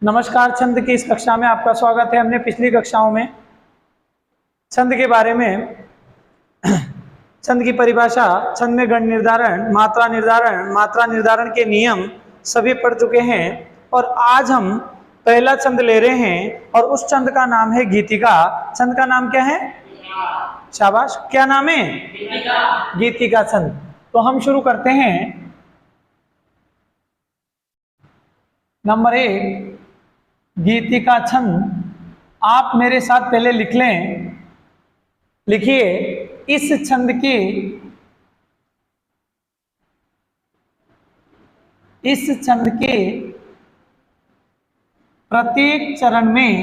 नमस्कार। छंद की इस कक्षा में आपका स्वागत है। हमने पिछली कक्षाओं में छंद के बारे में छंद की परिभाषा, छंद में गण निर्धारण, मात्रा निर्धारण के नियम सभी पढ़ चुके हैं और आज हम पहला छंद ले रहे हैं और उस छंद का नाम है गीतिका। छंद का नाम क्या है? शाबाश, क्या नाम है? गीतिका छंद। तो हम शुरू करते हैं। नंबर 1, गीतिका छंद। आप मेरे साथ पहले लिख लें। लिखिए, इस छंद के प्रत्येक चरण में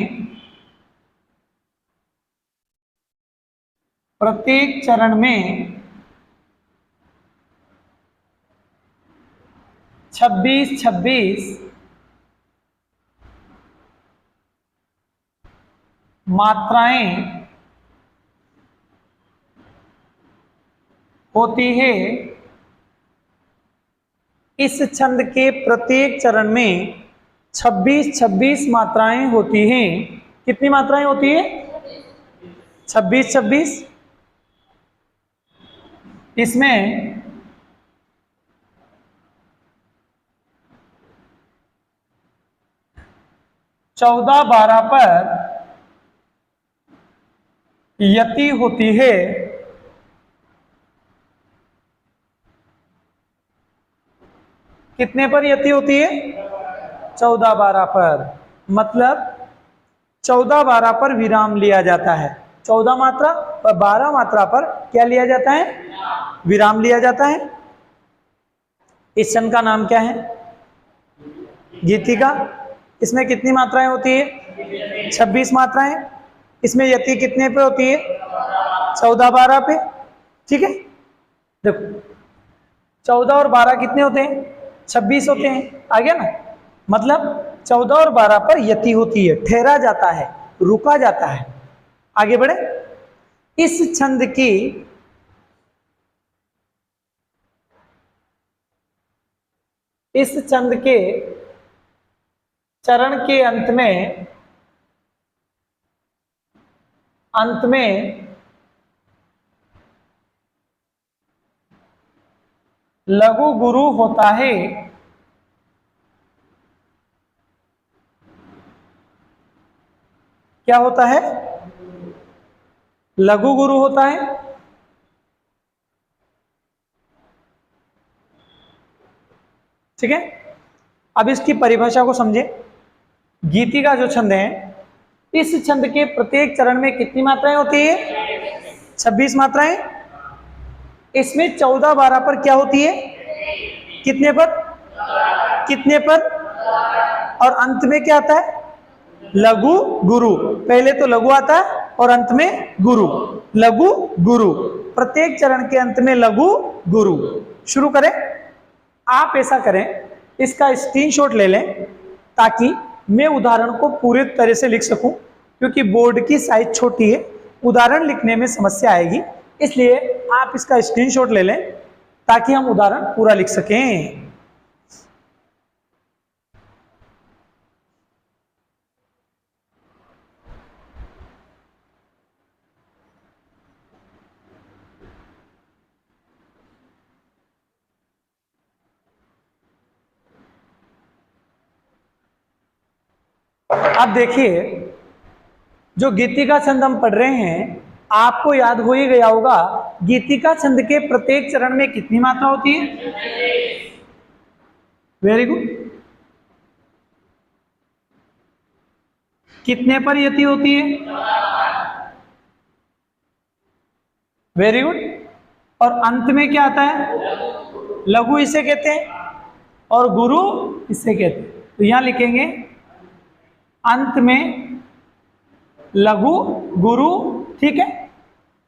26-26 मात्राएं होती है। इस छंद के प्रत्येक चरण में 26-26 मात्राएं होती हैं। कितनी मात्राएं होती है? 26-26। इसमें चौदह 12 पर यति होती है। कितने पर यति होती है? 14-12 पर। मतलब 14-12 पर विराम लिया जाता है। 14 मात्रा और 12 मात्रा पर क्या लिया जाता है? विराम लिया जाता है। इस छंद का नाम क्या है? गीतिका। इसमें कितनी मात्राएं होती है? 26 मात्राएं। इसमें यति कितने पे होती है? 14-12 पे। ठीक है, देखो 14 और 12 कितने होते हैं? 26 होते हैं। आ गया ना? मतलब 14 और 12 पर यति होती है, ठहरा जाता है, रुका जाता है। आगे बढ़े। इस छंद के चरण के अंत में लघु गुरु होता है। क्या होता है? लघु गुरु होता है। ठीक है, अब इसकी परिभाषा को समझे। गीतिका जो छंद है, इस छंद के प्रत्येक चरण में कितनी मात्राएं होती है? 26 मात्राएं। इसमें 14-12 पर क्या होती है? कितने पर? कितने पर? और अंत में क्या आता है? लघु गुरु। पहले तो लघु आता है और अंत में गुरु। लघु गुरु, प्रत्येक चरण के अंत में लघु गुरु। शुरू करें। आप ऐसा करें, इसका स्क्रीनशॉट ले लें ताकि मैं उदाहरण को पूरे तरह से लिख सकूं, क्योंकि बोर्ड की साइज छोटी है, उदाहरण लिखने में समस्या आएगी। इसलिए आप इसका स्क्रीनशॉट ले लें ताकि हम उदाहरण पूरा लिख सकें। अब देखिए, जो गीतिका छंद हम पढ़ रहे हैं, आपको याद हो ही गया होगा, गीतिका छंद के प्रत्येक चरण में कितनी मात्रा होती है? Very good. कितने पर यति होती है? Very good. और अंत में क्या आता है? लघु इसे कहते हैं और गुरु इसे कहते हैं। तो यहां लिखेंगे अंत में लघु गुरु। ठीक है,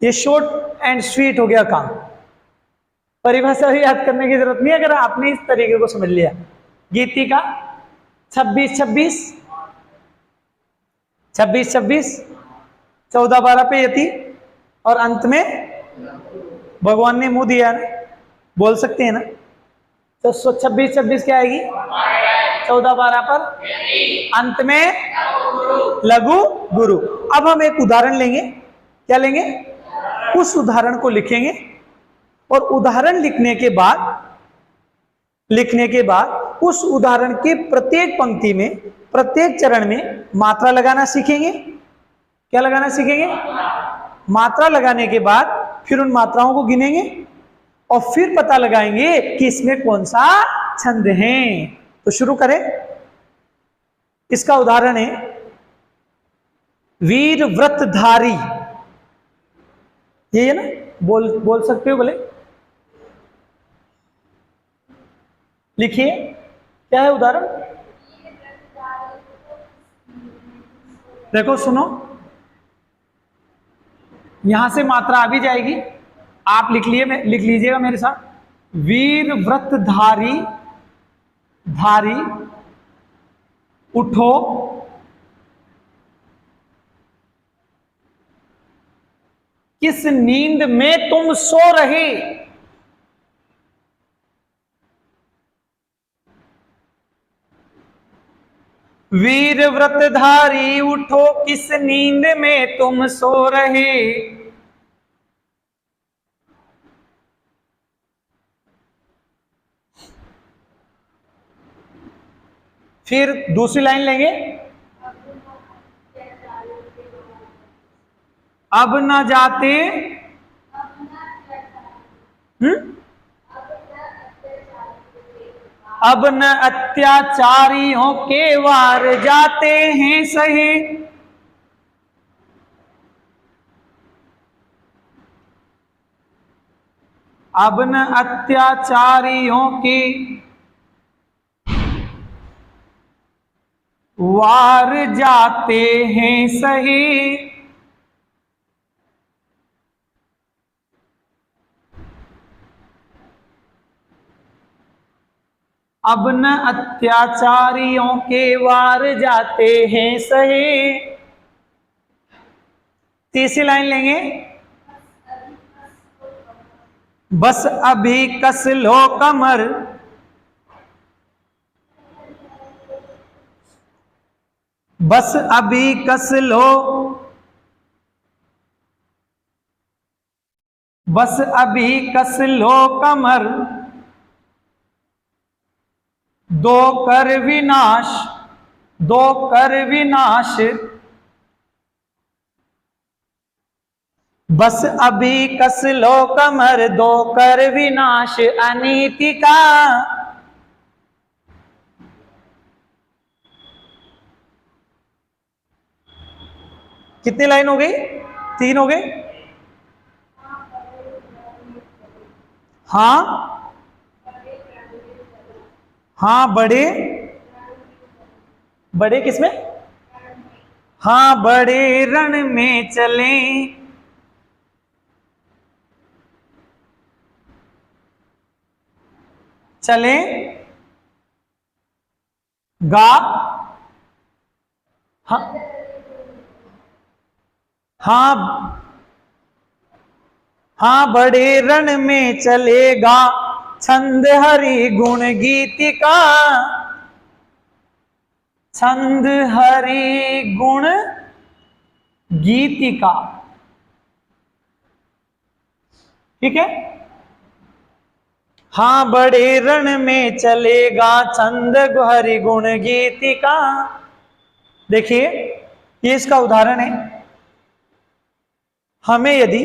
ये शॉर्ट एंड स्वीट हो गया काम। परिभाषा भी याद करने की जरूरत नहीं है अगर आपने इस तरीके को समझ लिया। गीतिका 26-26, 26-26, 14-12 पे यति और अंत में भगवान ने मुंह दिया ना, बोल सकते हैं ना। तो 26-26 क्या आएगी? 14 12 पर अंत में लघु गुरु। अब हम एक उदाहरण लेंगे। क्या लेंगे? उस उदाहरण को लिखेंगे और उदाहरण लिखने के बाद उस उदाहरण के प्रत्येक पंक्ति में, प्रत्येक चरण में मात्रा लगाना सीखेंगे। क्या लगाना सीखेंगे? मात्रा लगाने के बाद फिर उन मात्राओं को गिनेंगे और फिर पता लगाएंगे कि इसमें कौन सा छंद है। तो शुरू करें। इसका उदाहरण है वीर व्रतधारी। ये है ना, बोल सकते हो बोले? लिखिए क्या है उदाहरण। देखो सुनो, यहां से मात्रा आ भी जाएगी, आप लिख लीजिएगा मेरे साथ। वीर व्रतधारी, धारी उठो किस नींद में तुम सो रहे। वीर व्रतधारी उठो किस नींद में तुम सो रहे। फिर दूसरी लाइन लेंगे। अब न जाते अब न अत्याचारियों के वार जाते हैं सहे। अब न अत्याचारियों के वार जाते हैं सहे। अब न अत्याचारियों के वार जाते हैं सहे। तीसरी लाइन लेंगे। बस अभी कस लो कमर, बस अभी कस लो, बस अभी कस लो कमर, दो कर विनाश, दो कर विनाश। बस अभी कस लो कमर, दो कर विनाश अनीति का। कितनी लाइन हो गई? 3 हो गए। हाँ हाँ, बड़े बड़े किसमें? हाँ, बड़े रण में चले, चले गा। हाँ हाँ हाँ, बड़े रण में चलेगा छंद हरि गुण गीतिका। छंद हरि गुण गीतिका। ठीक है। हाँ, बड़े रण में चलेगा छंद हरि गुण गीतिका। देखिए ये इसका उदाहरण है। हमें यदि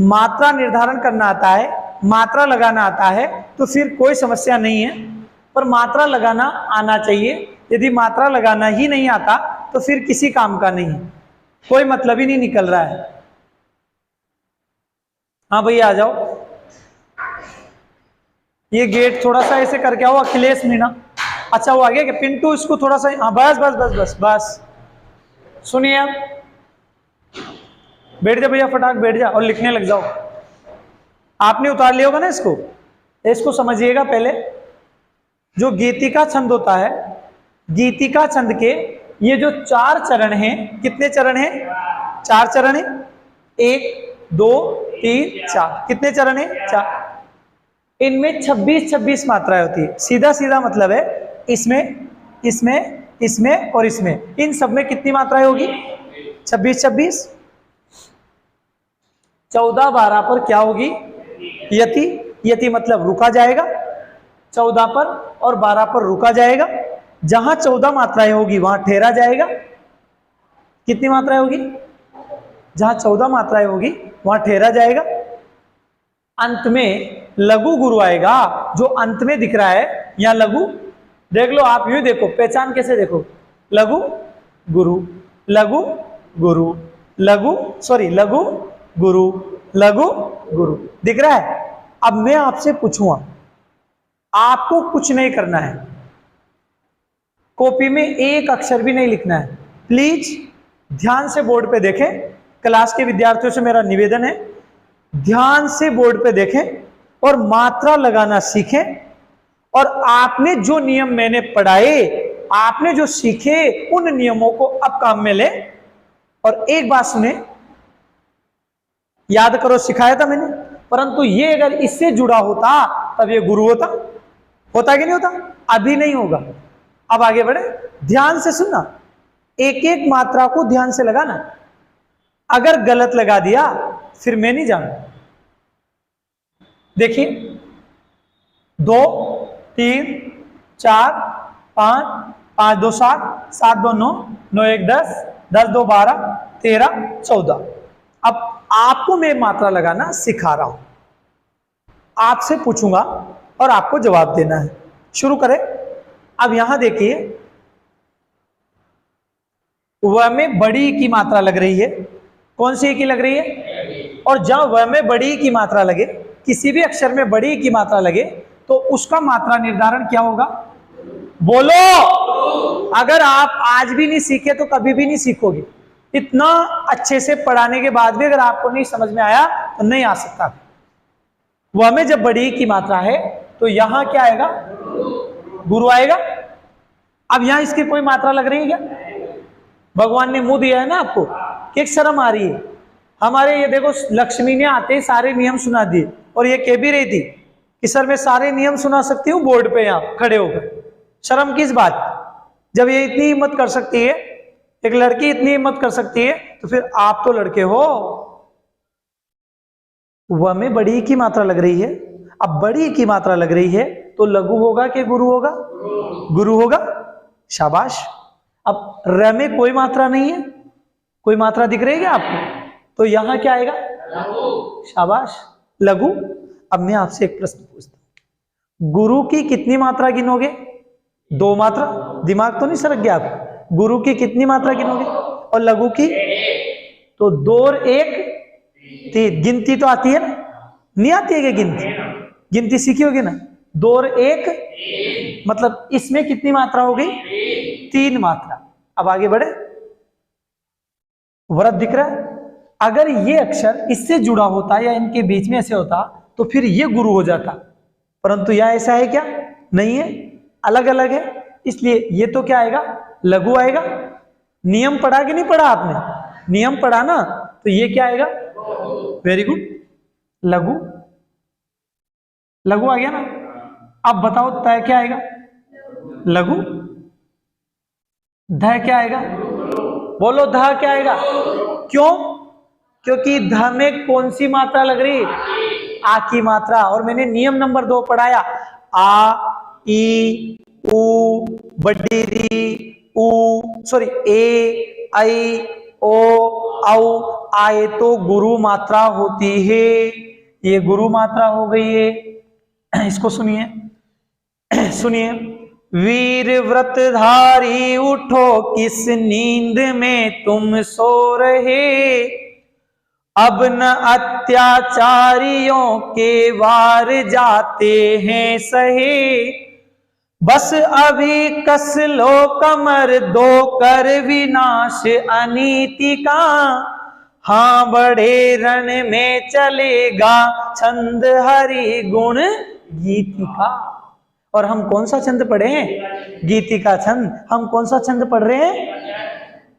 मात्रा निर्धारण करना आता है, मात्रा लगाना आता है तो फिर कोई समस्या नहीं है, पर मात्रा लगाना आना चाहिए। यदि मात्रा लगाना ही नहीं आता तो फिर किसी काम का नहीं, कोई मतलब ही नहीं निकल रहा है। हाँ भैया आ जाओ। ये गेट थोड़ा सा ऐसे करके आओ अखिलेश मीणा। अच्छा वो आ गया क्या पिंटू? इसको थोड़ा सा, हाँ बस बस बस बस बस। सुनिए आप, बैठ जा भैया, फटाक बैठ जा और लिखने लग जाओ। आपने उतार लिया होगा ना इसको। इसको समझिएगा पहले। जो गीतिका छंद होता है, गीतिका छंद के ये जो 4 चरण हैं, कितने चरण हैं? 4 चरण हैं। 1 2 3 4। कितने चरण हैं? 4। इनमें 26 मात्राएं होती है। सीधा सीधा मतलब है इसमें इसमें, इसमें और इसमें, इन सब में कितनी मात्राएं होगी? 26 26। 14 12 पर क्या होगी? यति। यति मतलब रुका जाएगा 14 पर, और 12 पर रुका जाएगा। जहां 14 मात्राएं होगी वहां ठहरा जाएगा। कितनी मात्राएं होगी? जहां 14 मात्राएं होगी वहां ठहरा जाएगा। अंत में लघु गुरु आएगा, जो अंत में दिख रहा है यहां लघु। देख लो आप, यूं देखो, पहचान कैसे देखो, लघु गुरु, लघु गुरु, लघु सॉरी लघु गुरु, लघु गुरु, दिख रहा है। अब मैं आपसे पूछूंगा, आपको कुछ नहीं करना है, कॉपी में एक अक्षर भी नहीं लिखना है। प्लीज ध्यान से बोर्ड पे देखें। क्लास के विद्यार्थियों से मेरा निवेदन है, ध्यान से बोर्ड पे देखें और मात्रा लगाना सीखें। और आपने जो नियम मैंने पढ़ाए, आपने जो सीखे, उन नियमों को अब काम में ले। और एक बात सुने, याद करो, सिखाया था मैंने, परंतु ये अगर इससे जुड़ा होता तब ये गुरु होता। होता कि नहीं होता? अभी नहीं होगा। अब आगे बढ़े, ध्यान से सुनना, एक एक मात्रा को ध्यान से लगाना। अगर गलत लगा दिया फिर मैं नहीं जानू। देखिए, 2 3 4 5 5 2 7 7 2 9 9 1 10 10 2 12 13 14। अब आपको मैं मात्रा लगाना सिखा रहा हूं, आपसे पूछूंगा और आपको जवाब देना है। शुरू करें। अब यहां देखिए, व में बड़ी की मात्रा लग रही है। कौन सी की लग रही है? और जहां व में बड़ी की मात्रा लगे, किसी भी अक्षर में बड़ी की मात्रा लगे, तो उसका मात्रा निर्धारण क्या होगा? बोलो। अगर आप आज भी नहीं सीखे तो कभी भी नहीं सीखोगे। इतना अच्छे से पढ़ाने के बाद भी अगर आपको नहीं समझ में आया तो नहीं आ सकता। वह में जब बड़ी की मात्रा है तो यहां क्या आएगा? गुरु आएगा। अब यहां इसकी कोई मात्रा लग रही है क्या? भगवान ने मुंह दिया है ना आपको, कि शर्म आ रही है। हमारे ये देखो, लक्ष्मी ने आते ही सारे नियम सुना दिए, और ये कह भी रही थी कि सर मैं सारे नियम सुना सकती हूँ बोर्ड पे यहां खड़े होकर। शर्म किस बात? जब ये इतनी हिम्मत कर सकती है, एक लड़की इतनी हिम्मत कर सकती है, तो फिर आप तो लड़के हो। व में बड़ी की मात्रा लग रही है। अब बड़ी की मात्रा लग रही है तो लघु होगा कि गुरु होगा? गुरु होगा। शाबाश। अब र में कोई मात्रा नहीं है, कोई मात्रा दिख रही है क्या आपको? तो यहां क्या आएगा? शाबाश, लघु। अब मैं आपसे एक प्रश्न पूछता हूं, गुरु की कितनी मात्रा गिनोगे? 2 मात्रा। दिमाग तो नहीं सरक गया आपको? गुरु की कितनी मात्रा गिनोगे? और लघु की? तो 2 और 1 3। गिनती तो आती है ना? नहीं आती है क्या गिनती? गिनती सीखी होगी ना? 2 और 1 मतलब इसमें कितनी मात्रा हो गई? 3 मात्रा। अब आगे बढ़े। वृत्त दिख रहा है? अगर ये अक्षर इससे जुड़ा होता या इनके बीच में ऐसे होता तो फिर ये गुरु हो जाता, परंतु यह ऐसा है क्या? नहीं है, अलग अलग है, इसलिए ये तो क्या आएगा? लघु आएगा। नियम पढ़ा कि नहीं पढ़ा आपने? नियम पढ़ा ना, तो ये क्या आएगा? वेरी गुड, लघु। लघु आ गया ना? अब बताओ तय क्या आएगा? लघु। ध क्या आएगा? बोलो, ध क्या आएगा? क्यों? क्योंकि ध में कौन सी मात्रा लग रही? आ की मात्रा। और मैंने नियम नंबर 2 पढ़ाया, आ ई उ बड़ी री उ सॉरी ए आई ओ औ आए तो गुरु मात्रा होती है। ये गुरु मात्रा हो गई है। इसको सुनिए, सुनिए। वीर व्रतधारी उठो, किस नींद में तुम सो रहे, अब न अत्याचारियों के वार जाते हैं सहे, बस अभी कस लो कमर, दो कर विनाश अनीति का, हाँ बड़े रण में चलेगा छंद हरि गुण गीतिका। और हम कौन सा छंद पढ़े हैं? गीतिका छंद। हम कौन सा छंद पढ़ रहे हैं?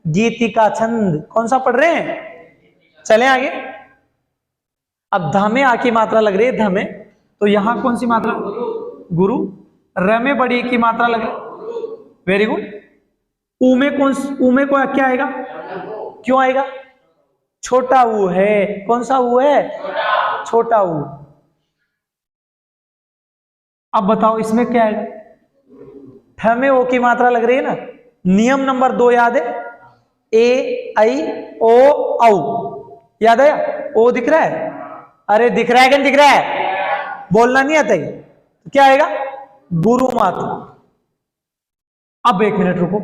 गीतिका छंद। कौन सा पढ़ रहे हैं? चलें आगे। अब ध में आ की मात्रा लग रही है, ध में, तो यहां कौन सी मात्रा? गुरु। र में बड़ी की मात्रा लग रही, वेरी गुड। ऊ में ऊ में को क्या आएगा? क्यों आएगा? छोटा ऊ है। कौन सा ऊ है? छोटा ऊ। अब बताओ इसमें क्या आएगा? ठ में ओ की मात्रा लग रही है ना। नियम नंबर 2 याद है? ए आई ओ औ। याद है? ओ दिख रहा है? अरे दिख रहा है कि नहीं दिख रहा है? बोलना नहीं आता है तो क्या आएगा? गुरु मात्रा। अब 1 मिनट रुको,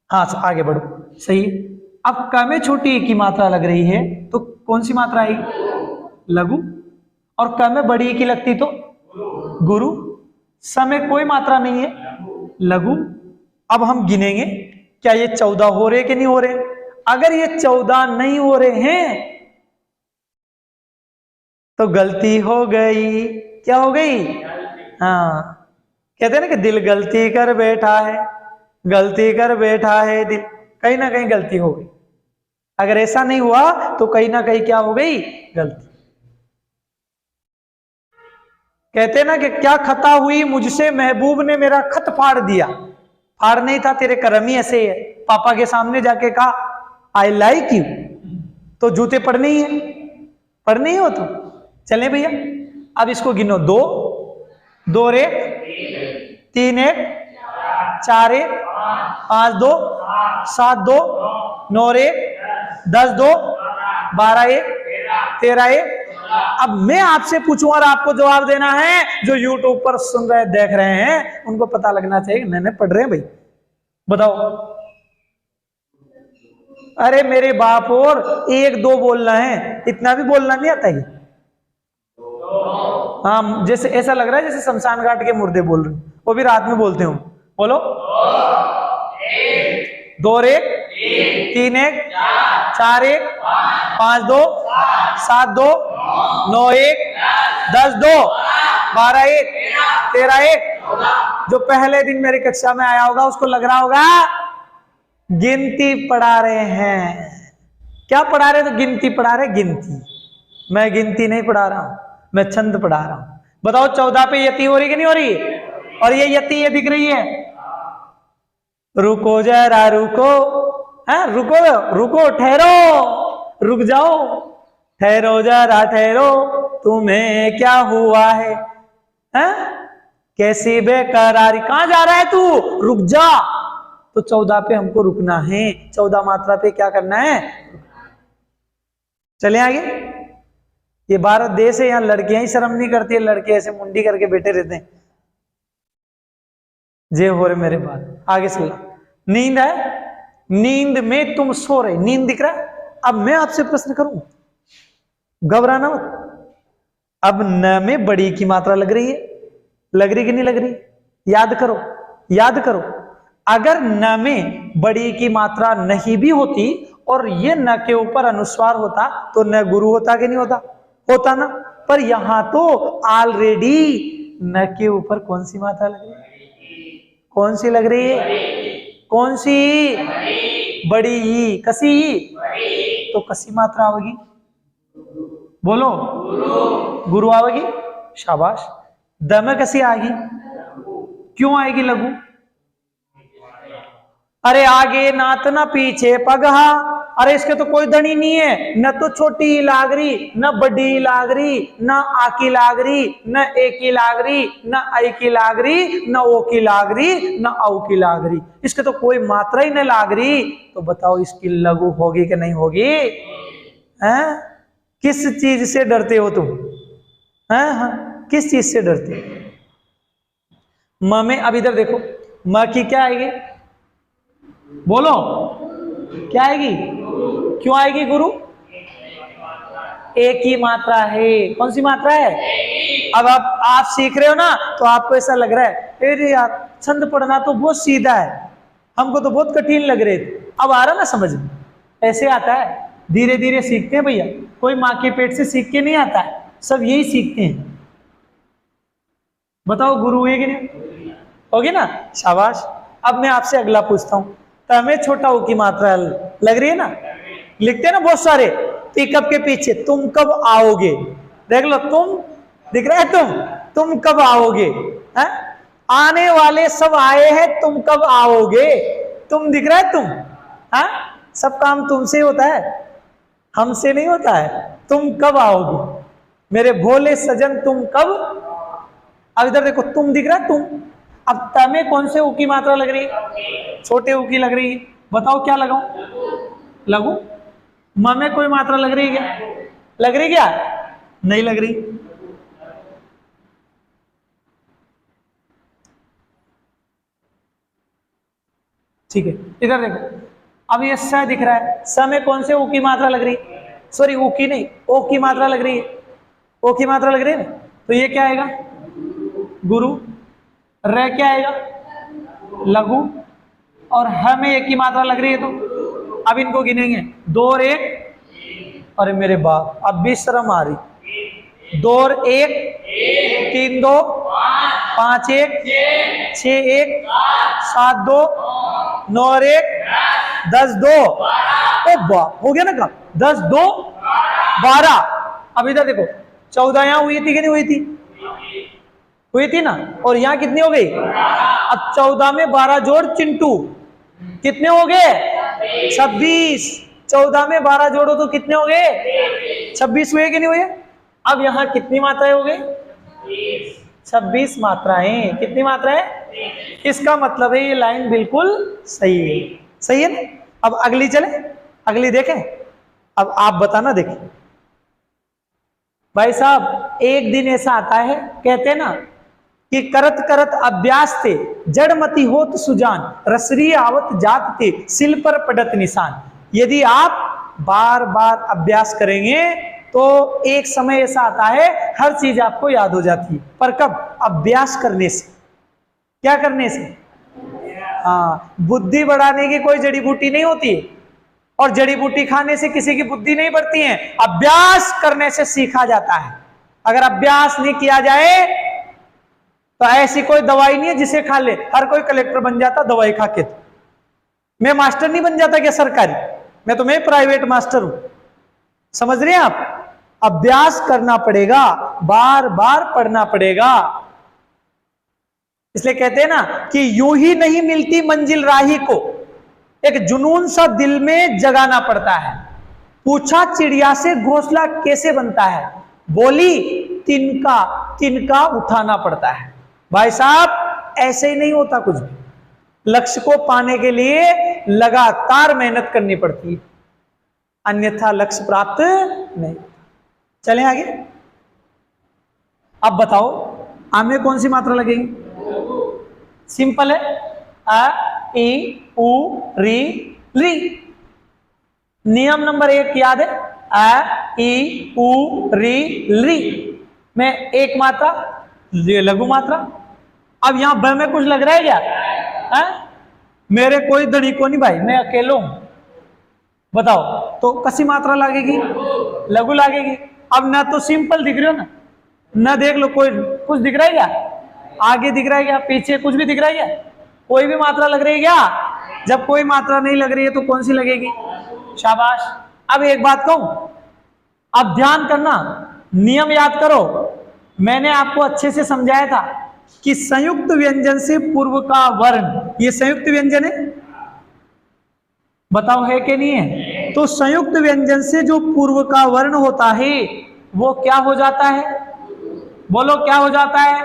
हाँ आगे बढ़ो, सही है। अब क में छोटी की मात्रा लग रही है तो कौन सी मात्रा आएगी? लघु। और क में बड़ी की लगती तो गुरु। स में कोई मात्रा नहीं है, लघु। अब हम गिनेंगे, क्या ये 14 हो रहे कि नहीं हो रहे? अगर ये 14 नहीं हो रहे हैं तो गलती हो गई। क्या हो गई? हाँ, कहते हैं ना कि दिल गलती कर बैठा है, गलती कर बैठा है दिल, कहीं ना कहीं गलती हो गई। अगर ऐसा नहीं हुआ तो कहीं ना कहीं क्या हो गई? गलती। कहते हैं ना कि क्या खता हुई मुझसे, महबूब ने मेरा खत फाड़ दिया। फाड़ नहीं था, तेरे कर्म ही ऐसे है। पापा के सामने जाके कहा आई लाइक यू, तो जूते पड़ने ही है, पड़ने ही हो तो चले भैया। अब इसको गिनो, 2 2 रे 3 1 4 1 5 2 7 2 9 1 10 2 12 1 13 1। अब मैं आपसे पूछूं और आपको जवाब देना है। जो यूट्यूब पर सुन रहे देख रहे हैं उनको पता लगना चाहिए मैंने पढ़ रहे हैं भाई। बताओ। अरे मेरे बाप, और 1 2 बोलना है, इतना भी बोलना नहीं आता है। हाँ, जैसे ऐसा लग रहा है जैसे शमशान घाट के मुर्दे बोल रहे, वो भी रात में बोलते हो। बोलो। 2 1 3 1 4 1 5 2 7 2 9 1 10 2 12 1 13 1। जो पहले दिन मेरी कक्षा में आया होगा उसको लग रहा होगा गिनती पढ़ा रहे हैं। क्या पढ़ा रहे? तो गिनती पढ़ा रहे, गिनती। मैं गिनती नहीं पढ़ा रहा हूं, मैं छंद पढ़ा रहा हूं। बताओ 14 पे यति हो रही कि नहीं हो रही? और ये यति ये दिख रही है। रुको जरा रुको, हाँ रुको रुको, ठहरो, रुक जाओ, ठहरो जरा ठहरो, तुम्हें क्या हुआ है? कैसी बेकरारी, कहां जा रहा है तू? रुक जा। तो 14 पे हमको रुकना है, 14 मात्रा पे क्या करना है? चले आगे। ये भारत देश है, यहाँ लड़कियां ही शर्म नहीं करती है, लड़के ऐसे मुंडी करके बैठे रहते हैं। जे हो रहे मेरे बात आगे सुन। नींद है, नींद में तुम सो रहे, नींद दिख रहा है। अब मैं आपसे प्रश्न करूं, घबराना मत। अब न में बड़ी की मात्रा लग रही है, लग रही कि नहीं लग रही? याद करो, याद करो। अगर न में बड़ी की मात्रा नहीं भी होती और ये न के ऊपर अनुस्वार होता तो न गुरु होता कि नहीं होता? होता ना। पर यहां तो ऑलरेडी न के ऊपर कौन सी मात्रा लग रही है? कौन सी लग रही है? कौन सी? बड़ी ही, कसी ही, तो कसी मात्रा आवेगी। बोलो, गुरु आवेगी। शाबाश। द में कसी आएगी, क्यों आएगी लघु? अरे आगे नात ना पीछे पगहा, अरे इसके तो कोई धनी नहीं है। न तो छोटी लाग रही, न बड़ी लाग रही, न आ की लाग रही, न ए की लाग रही, न आई की लाग रही, न ओ की लाग रही, न औ की लाग रही। इसके तो कोई मात्रा ही न लाग रही। तो बताओ इसकी लघु होगी कि नहीं होगी? हैं? किस चीज से डरते हो तुम? हैं? हाँ, किस चीज से डरते हो? म में अब इधर देखो, म की क्या आएगी? बोलो, क्या आएगी? क्यों आएगी गुरु? एक ही मात्रा है। कौन सी मात्रा है? अब आप सीख रहे हो ना तो आपको ऐसा लग रहा है अरे यार छंद पढ़ना तो बहुत सीधा है, हमको तो बहुत कठिन लग रहे थे। अब आ रहा ना समझ में? ऐसे आता है, धीरे धीरे सीखते हैं भैया। कोई माँ के पेट से सीख के नहीं आता है, सब यही सीखते हैं। बताओ गुरु हुए कि नहीं? होगी ना? शाबाश। अब मैं आपसे अगला पूछता हूं। तमें छोटा ऊ की मात्रा लग रही है ना? लिखते हैं ना बहुत सारे पिकअप के पीछे, तुम कब आओगे? देख लो, तुम दिख रहा है, तुम कब आओगे? है? आने वाले सब आए हैं, तुम कब आओगे? तुम दिख रहा है तुम, हाँ? सब काम तुमसे होता है, हमसे नहीं होता है। तुम कब आओगे मेरे भोले सजन, तुम कब? अब इधर देखो, तुम दिख रहा है तुम। अब तमें कौन से ऊ की मात्रा लग रही है? छोटे ऊ की लग रही है। बताओ क्या लगाऊं? लगू। म में कोई मात्रा लग रही है क्या? लग रही क्या? नहीं लग रही। ठीक है, इधर देखो, अब ये स दिख रहा है, स में कौन से ऊ की मात्रा लग रही है? सॉरी, ऊ की नहीं, ओ की मात्रा लग रही है। ओ की मात्रा लग रही है ना, तो ये क्या आएगा? गुरु। र क्या आएगा? लघु। और ह में एक की मात्रा लग रही है, तो अब इनको गिनेंगे, 2 और 1। अरे मेरे बाप, अब भी शर्म आ रही। 2 और 1, 3 2, 5 1, 6 1, 7 2, 9 और 1, 10 2। ओ बाप, हो गया ना काम? 10 2 12। अब इधर देखो, 14 यहां हुई थी कि नहीं हुई थी? हुई थी ना। और यहां कितनी हो गई? अब 14 में 12 जोड़ चिंटू, कितने हो गए? 26। 14 में 12 जोड़ो तो कितने हो गए? 26 हुए कि नहीं हुए? अब यहां कितनी मात्राएं हो गई? 26 मात्राएं। कितनी मात्राएं? इसका मतलब है ये लाइन बिल्कुल सही है। सही है ना? अब अगली चले, अगली देखें। अब आप बताना, देखें भाई साहब, एक दिन ऐसा आता है, कहते हैं ना कि करत करत अभ्यास थे, जड़मती होत सुजान, रसरी आवत जात थे, सिल पर पड़त निशान। यदि आप बार बार अभ्यास करेंगे तो एक समय ऐसा आता है, हर चीज आपको याद हो जाती है। पर कब? अभ्यास करने से। क्या करने से? हाँ, बुद्धि बढ़ाने की कोई जड़ी बूटी नहीं होती है, और जड़ी बूटी खाने से किसी की बुद्धि नहीं बढ़ती है। अभ्यास करने से सीखा जाता है। अगर अभ्यास नहीं किया जाए तो ऐसी कोई दवाई नहीं है जिसे खा ले। हर कोई कलेक्टर बन जाता दवाई खा के। तो मैं मास्टर नहीं बन जाता क्या सरकारी? मैं तो मैं प्राइवेट मास्टर हूं। समझ रहे हैं आप? अभ्यास करना पड़ेगा, बार बार पढ़ना पड़ेगा। इसलिए कहते हैं ना कि यूं ही नहीं मिलती मंजिल राही को, एक जुनून सा दिल में जगाना पड़ता है। पूछा चिड़िया से घोंसला कैसे बनता है, बोली तिनका तिनका उठाना पड़ता है। भाई साहब, ऐसे ही नहीं होता कुछ भी। लक्ष्य को पाने के लिए लगातार मेहनत करनी पड़ती है, अन्यथा लक्ष्य प्राप्त नहीं। चलें आगे। अब बताओ, आ में कौन सी मात्रा लगेगी? सिंपल है, अ ई उ री ली। नियम नंबर 1 याद है, अ ई उ री ली में एक मात्रा, ये लघु मात्रा। अब यहां ब में कुछ लग रहा है क्या? मेरे कोई धनी को नहीं भाई, मैं अकेला हूं। बताओ, तो कसी मात्रा लगेगी? लघु लगेगी। अब ना तो सिंपल दिख रही हो ना, ना देख लो कोई कुछ दिख रहा है क्या? आगे दिख रहा है क्या? पीछे कुछ भी दिख रहा है क्या? कोई भी मात्रा लग रही है क्या? जब कोई मात्रा नहीं लग रही है तो कौन सी लगेगी? शाबाश। अब एक बात कहूं, अब ध्यान करना, नियम याद करो। मैंने आपको अच्छे से समझाया था कि संयुक्त व्यंजन से पूर्व का वर्ण, ये संयुक्त व्यंजन है, बताओ है कि नहीं है? तो संयुक्त व्यंजन से जो पूर्व का वर्ण होता है वो क्या हो जाता है? बोलो क्या हो जाता है?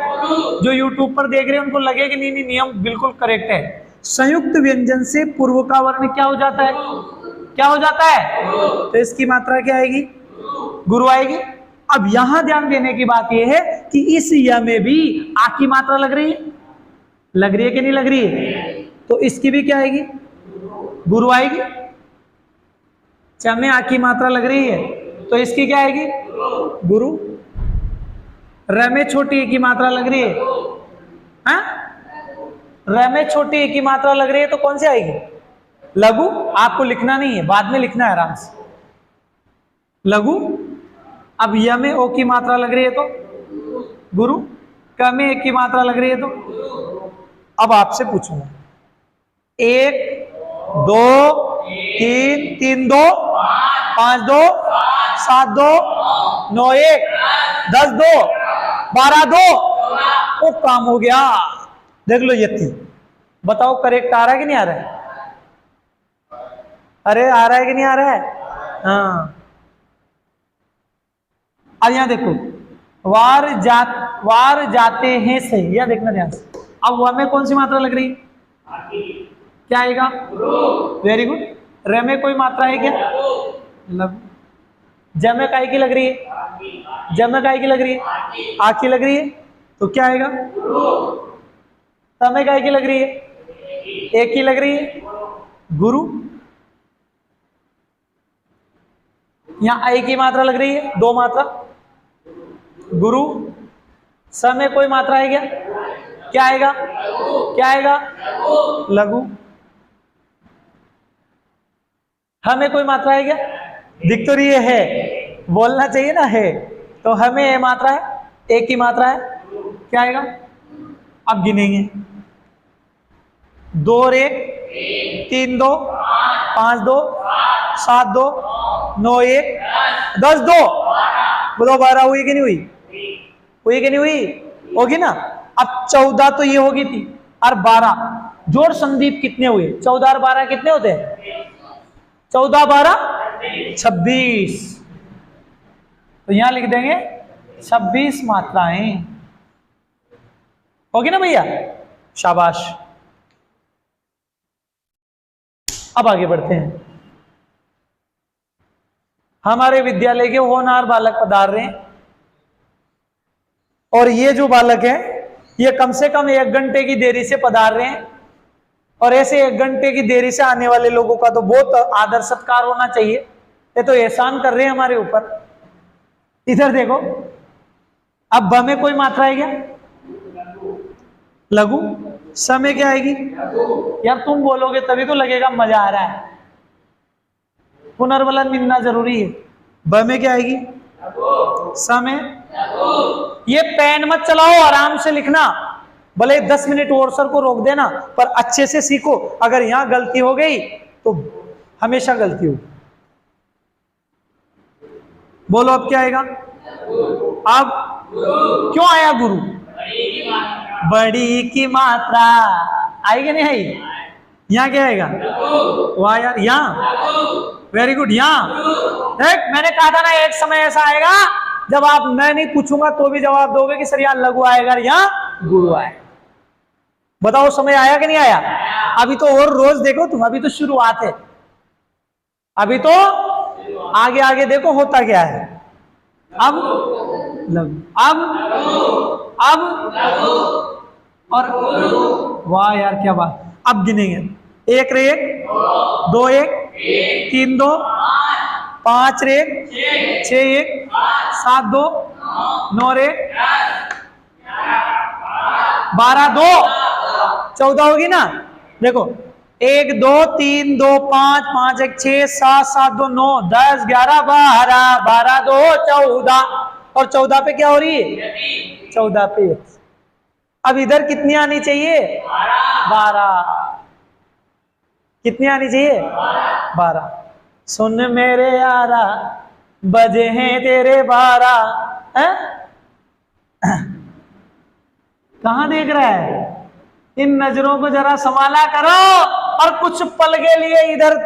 जो यूट्यूब पर देख रहे हैं उनको लगे कि नहीं नहीं नियम बिल्कुल करेक्ट है। संयुक्त व्यंजन से पूर्व का वर्ण क्या हो जाता है? क्या हो जाता है? तो इसकी मात्रा क्या आएगी? गुरु आएगी। अब यहां ध्यान देने की बात यह है कि इस य में भी आ की मात्रा लग रही है। लग रही है कि नहीं लग रही है? तो इसकी भी क्या आएगी? गुरु आएगी। च में आ की मात्रा लग रही है तो इसकी क्या आएगी? गुरु। र में छोटी ए की मात्रा लग रही है, हाँ? र में छोटी ए की मात्रा लग रही है तो कौन सी आएगी? लघु। आपको लिखना नहीं है, बाद में लिखना है आराम से। लघु। अब य में ओ की मात्रा लग रही है तो गुरु। क में ए की मात्रा लग रही है तो। अब आपसे पूछूंगा, 1 2 3 3 2 5 2 7 2 9 1 10 2 12 2। वो काम हो गया। देख लो यति। बताओ करेक्ट आ रहा है कि नहीं आ रहा है? अरे आ रहा है कि नहीं आ रहा है? हाँ। अब यहां देखो, वार जाते हैं से, यह देखना ध्यान से। अब वह में कौन सी मात्रा लग रही? क्या आएगा? Very good. रे में कोई मात्रा है क्या? लघु। ज में काय की लग रही है? ज में काय की लग रही है? आ की लग रही है, तो क्या आएगा? त में काय की लग रही है? एक की लग रही है, गुरु। यहां आई की मात्रा लग रही है, दो मात्रा, गुरु। स में कोई मात्रा है क्या? क्या आएगा? क्या आएगा? लघु। हमें कोई मात्रा है क्या? दिख तो रही है, बोलना चाहिए ना है। तो हमें ये मात्रा है, एक की मात्रा है, क्या आएगा? अब गिनेंगे। 2 और 1, 3 2, 5 2, 7 2, 9 1, 10 2। बोलो 12 हुई कि नहीं हुई? हुई कि नहीं हुई? होगी ना। अब 14 तो ये होगी थी, और 12 जोड़ संदीप कितने हुए? 14 और 12 कितने होते हैं? 14 12 26। तो यहां लिख देंगे 26 मात्राएं। होगी ना भैया? शाबाश। अब आगे बढ़ते हैं। हमारे विद्यालय के होनहार बालक पधार रहे हैं, और ये जो बालक है ये कम से कम 1 घंटे की देरी से पधार रहे हैं। और ऐसे 1 घंटे की देरी से आने वाले लोगों का तो बहुत आदर सत्कार होना चाहिए। ये तो एहसान कर रहे हैं हमारे ऊपर। इधर देखो, अब ब में कोई मात्रा है क्या? लघु। स में क्या आएगी? यार तुम बोलोगे तभी तो लगेगा मजा आ रहा है। पुनर्वलन मिलना जरूरी है। ब में क्या आएगी? स में। ये पेन मत चलाओ, आराम से लिखना। भले 10 मिनट और सर को रोक देना, पर अच्छे से सीखो। अगर यहां गलती हो गई तो हमेशा गलती हो। बोलो अब क्या आएगा? अब क्यों आया गुरु? बड़ी की मात्रा आएगी नहीं आई? यहां क्या आएगा? वाह यार, यहां वेरी गुड। यहां देख, मैंने कहा था ना एक समय ऐसा आएगा जब आप, मैं नहीं पूछूंगा तो भी जवाब दोगे कि सर यहाँ लघु आएगा, यहाँ गुरु आएगा। बताओ समय आया कि नहीं आया? अभी तो और रोज देखो तुम, अभी तो शुरुआत है। अभी तो आगे आगे देखो होता क्या है। अब लघु, अब और वाह यार क्या बात। अब गिनेंगे 1 रे 1, 2 1, 3 2, 5 रे 1, 6 1, 7 2, 9 रे 12 2, 14 होगी ना। देखो 1 2 3 2 5 5 1 6 7 7 2 9 10 11 12 12 2 14, और 14 पे क्या हो रही है? 14 पे। अब इधर कितनी आनी चाहिए? 12। कितनी आनी चाहिए? 12। सुन मेरे यारा बजे हैं तेरे 12। कहां देख रहा है? इन नजरों को जरा संभाला करो, और कुछ पल के लिए इधर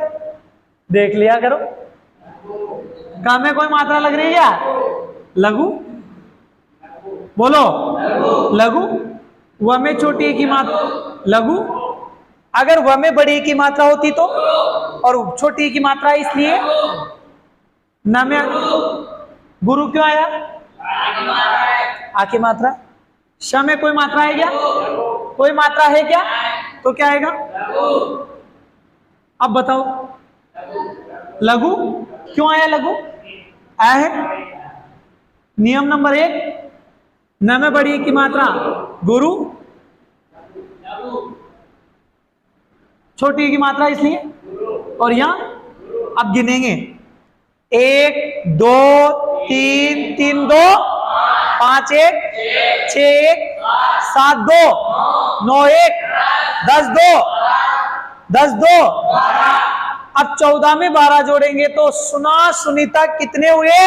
देख लिया करो। का में कोई मात्रा लग रही है क्या? लघु। बोलो लघु। व में छोटी की मात्रा लघु। अगर व में बड़ी की मात्रा होती तो, और छोटी की मात्रा इसलिए न में गुरु क्यों आया? आ की मात्रा। श में कोई मात्रा है क्या? कोई मात्रा है क्या? तो क्या आएगा? अब बताओ लघु क्यों आया? लघु आया है। नियम नंबर 1, न में बड़ी की मात्रा गुरु, छोटी की मात्रा इसलिए, और यहां अब गिनेंगे 1 2 3 3 2 5 1 6 1 7 2 9 1 10 2 10 2। अब 14 में 12 जोड़ेंगे तो सुना सुनीता कितने हुए?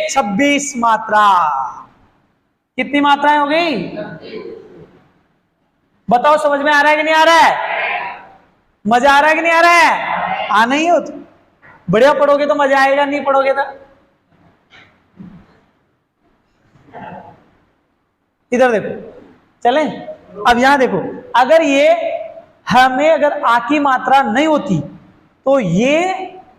26 मात्रा। कितनी मात्राएं हो गई? बताओ समझ में आ रहा है कि नहीं आ रहा है? मजा आ रहा है कि नहीं आ रहा है? आना ही हो तो बढ़िया पढ़ोगे तो मजा आएगा, नहीं पढ़ोगे तो इधर देखो, चलें। अब यहां देखो, अगर ये हमें अगर आ की मात्रा नहीं होती तो ये